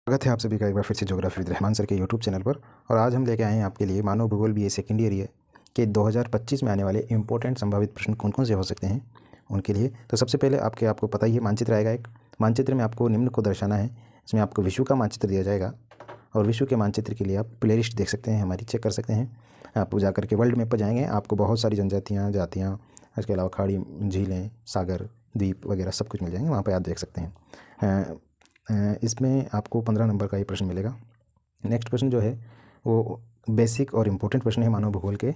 स्वागत है आप सभी का एक बार फिर से ज्योग्राफी विद रहमान सर के यूट्यूब चैनल पर। और आज हम लेके आए हैं आपके लिए मानव भूगोल बीए सेकेंड ईयर के 2025 में आने वाले इंपॉर्टेंट संभावित प्रश्न कौन कौन से हो सकते हैं उनके लिए। तो सबसे पहले आपको पता ही है, मानचित्र आएगा एक। मानचित्र में आपको निम्न को दर्शाना है। इसमें आपको विश्व का मानचित्र दिया जाएगा और विश्व के मानचित्र के लिए आप प्ले लिस्ट देख सकते हैं, हमारी चेक कर सकते हैं। आप जा करके वर्ल्ड मैप पर जाएंगे, आपको बहुत सारी जनजातियाँ, जातियाँ, इसके अलावा खाड़ी, झीलें, सागर, द्वीप वगैरह सब कुछ मिल जाएंगे, वहाँ पर आप देख सकते हैं। इसमें आपको 15 नंबर का ये प्रश्न मिलेगा। नेक्स्ट प्रश्न जो है वो बेसिक और इम्पोर्टेंट प्रश्न है मानव भूगोल के।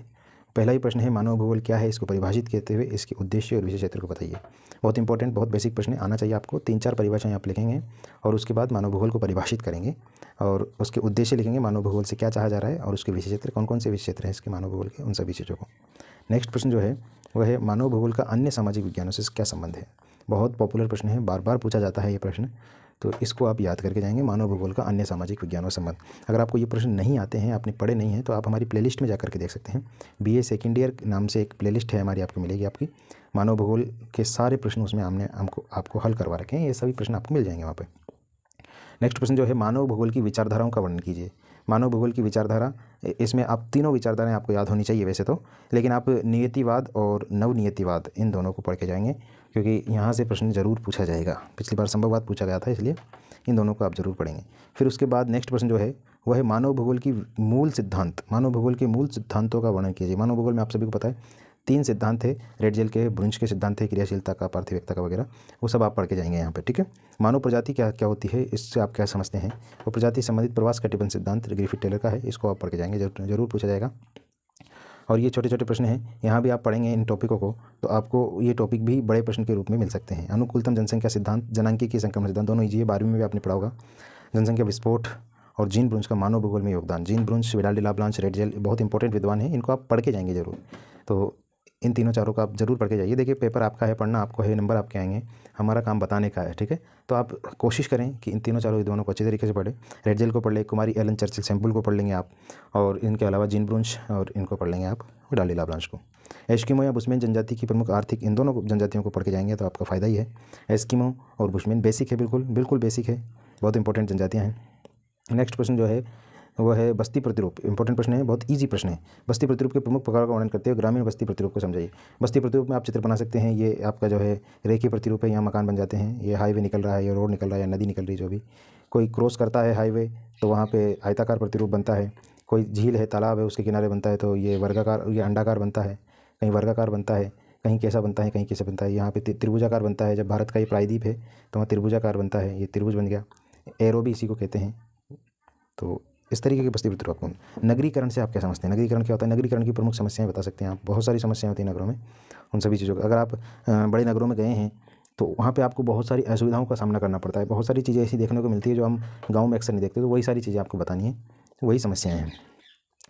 पहला ही प्रश्न है, मानव भूगोल क्या है, इसको परिभाषित करते हुए इसके उद्देश्य और विषय क्षेत्र को बताइए। बहुत इंपॉर्टेंट, बहुत बेसिक प्रश्न आना चाहिए आपको। 3-4 परिभाषाएं आप लिखेंगे और उसके बाद मानव भूगोल को परिभाषित करेंगे और उसके उद्देश्य लिखेंगे, मानव भूगोल से क्या चाहा जा रहा है और उसके विषय क्षेत्र कौन कौन से विषय क्षेत्र हैं इसके मानव भूगोल के, उन सभी चीज़ों को। नेक्स्ट प्रश्न जो है वह है, मानव भूगोल का अन्य सामाजिक विज्ञानों से क्या संबंध है। बहुत पॉपुलर प्रश्न है, बार बार पूछा जाता है ये प्रश्न, तो इसको आप याद करके जाएंगे। मानव भूगोल का अन्य सामाजिक विज्ञानों संबंध। अगर आपको ये प्रश्न नहीं आते हैं, आपने पढ़े नहीं हैं, तो आप हमारी प्लेलिस्ट में जाकर के देख सकते हैं। बीए सेकेंड ईयर नाम से एक प्लेलिस्ट है हमारी, आपको मिलेगी। आपकी मानव भूगोल के सारे प्रश्न उसमें हमने आपको हल करवा रखे हैं, ये सभी प्रश्न आपको मिल जाएंगे वहाँ पर। नेक्स्ट प्रश्न जो है, मानव भूगोल की विचारधाराओं का वर्णन कीजिए। मानव भूगोल की विचारधारा, इसमें आप तीनों विचारधाराएं आपको याद होनी चाहिए वैसे तो, लेकिन आप नियतिवाद और नवनियतिवाद इन दोनों को पढ़ के जाएंगे, क्योंकि यहाँ से प्रश्न जरूर पूछा जाएगा। पिछली बार संभववाद पूछा गया था, इसलिए इन दोनों को आप जरूर पढ़ेंगे। फिर उसके बाद नेक्स्ट प्रश्न जो है वह है, मानव भूगोल की मूल सिद्धांत। मानव भूगोल के मूल सिद्धांतों का वर्णन कीजिए। मानव भूगोल में आप सभी को पता है 3 सिद्धांत थे, रेडजेल के, ब्रुंच के सिद्धांत थे, क्रियाशीलता का, पार्थिविकता का वगैरह, वो सब आप पढ़ के जाएंगे यहाँ पे, ठीक है। मानव प्रजाति क्या क्या होती है, इससे आप क्या समझते हैं। वो प्रजाति संबंधित प्रवास कटिबंध सिद्धांत ग्रिफिथ टेलर का है, इसको आप पढ़ के जाएंगे, जरूर पूछा जाएगा। और ये छोटे छोटे प्रश्न हैं, यहाँ भी आप पढ़ेंगे इन टॉपिकों को, तो आपको ये टॉपिक भी बड़े प्रश्न के रूप में मिल सकते हैं। अनुकूलतम जनसंख्या सिद्धांत, जनांकीय संक्रमण सिद्धांत, दोनों ईजी है, 12वीं में भी आपने पढ़ा होगा। जनसंख्या विस्फोट और जीन ब्रुंच का मानव भूगोल में योगदान। जीन ब्रुंच, विडाल डी लाब्लांच, रेडजेल बहुत इंपॉर्टेंट विद्वान हैं, इनको आप पढ़ के जाएंगे जरूर। तो इन तीनों चारों का आप जरूर पढ़ के जाइए। देखिए पेपर आपका है, पढ़ना आपको है, नंबर आपके आएंगे, हमारा काम बताने का है, ठीक है। तो आप कोशिश करें कि इन तीनों चारों विद्वानों को अच्छी तरीके से पढ़ें। रेडजेल को पढ़ लें, कुमारी एलन चर्चिल सैम्पल को पढ़ लेंगे आप, और इनके अलावा जीन ब्रुंच और इनको पढ़ लेंगे आप, विडाल डी लाब्लांच को। एस्किमो या बुशमैन जनजाति की प्रमुख आर्थिक, इन दोनों जनजातियों को पढ़ के जाएंगे तो आपका फ़ायदा ही है। एस्किमो और बुशमैन बेसिक है, बिल्कुल बेसिक है, बहुत इंपॉर्टेंट जनजातियाँ हैं। नेक्स्ट प्रश्न जो है वह है बस्ती प्रतिरूप। इंपॉर्टेंट प्रश्न है, बहुत इजी प्रश्न है। बस्ती प्रतिरूप के प्रमुख प्रकारों का वर्णन करते हुए ग्रामीण बस्ती प्रतिरूप को समझाइए। बस्ती प्रतिरूप में आप चित्र बना सकते हैं। ये आपका जो है रेखीय प्रतिरूप है, यहाँ मकान बन जाते हैं, ये हाईवे निकल रहा है, ये रोड निकल रहा है, या नदी निकल रही है, जो भी कोई क्रॉस करता है हाईवे तो वहाँ पे आयताकार प्रतिरूप बनता है। कोई झील है, तालाब है, उसके किनारे बनता है तो ये वर्गाकार, ये अंडाकार बनता है, कहीं वर्गाकार बनता है, कहीं कैसा बनता है, कहीं कैसा बनता है। यहाँ पे त्रिभुजाकार बनता है, जब भारत का ये प्रायद्वीप है तो वहाँ त्रिभुजाकार बनता है, ये त्रिभुज बन गया। एरो भी इसी को कहते हैं। तो इस तरीके की बस्ती प्रतिरूप आपको। नगरीकरण से आप क्या समझते हैं, नगरीकरण क्या होता है। नगरीकरण की प्रमुख समस्याएं बता सकते हैं आप, बहुत सारी समस्याएं होती हैं नगरों में, उन सभी चीज़ों का। अगर आप बड़े नगरों में गए हैं तो वहाँ पे आपको बहुत सारी असुविधाओं का सामना करना पड़ता है, बहुत सारी चीज़ें ऐसी देखने को मिलती है जो हम गाँव में अक्सर नहीं देखते, तो वही सारी चीज़ें आपको बतानी है, वही समस्याएँ हैं।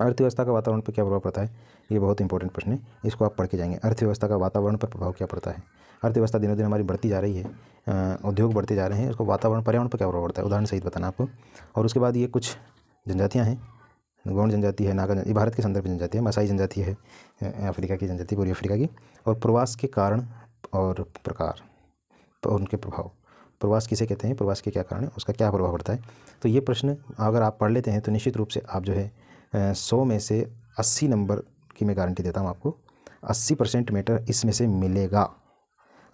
अर्थव्यवस्था का वातावरण पर क्या प्रभाव पड़ता है, ये बहुत इंपॉर्टेंट प्रश्न है, इसको आप पढ़ के जाएंगे। अर्थव्यवस्था का वातावरण पर प्रभाव क्या पड़ता है। अर्थव्यवस्था दिनों दिन हमारी बढ़ती जा रही है, उद्योग बढ़ते जा रहे हैं, उसको वातावरण, पर्यावरण पर क्या प्रभाव पड़ता है, उदाहरण सहित बताना आपको। और उसके बाद ये कुछ जनजातियाँ हैं, गौंड जनजाति है, नागा, ये भारत के संदर्भ में जनजाति है, मसाई जनजाति है, अफ्रीका की जनजाति, पूर्वी अफ्रीका की। और प्रवास के कारण और प्रकार और उनके प्रभाव। प्रवास किसे कहते हैं, प्रवास के क्या कारण है, उसका क्या प्रभाव पड़ता है। तो ये प्रश्न अगर आप पढ़ लेते हैं तो निश्चित रूप से आप जो है 100 में से 80 नंबर की मैं गारंटी देता हूँ आपको, 80% मैटर इसमें से मिलेगा।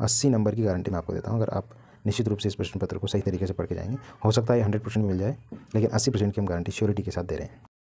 80 नंबर की गारंटी मैं आपको देता हूँ, अगर आप निश्चित रूप से इस प्रश्न पत्र को सही तरीके से पढ़ के जाएंगे। हो सकता है 100% मिल जाए, लेकिन 80% की हम गारंटी श्योरिटी के साथ दे रहे हैं।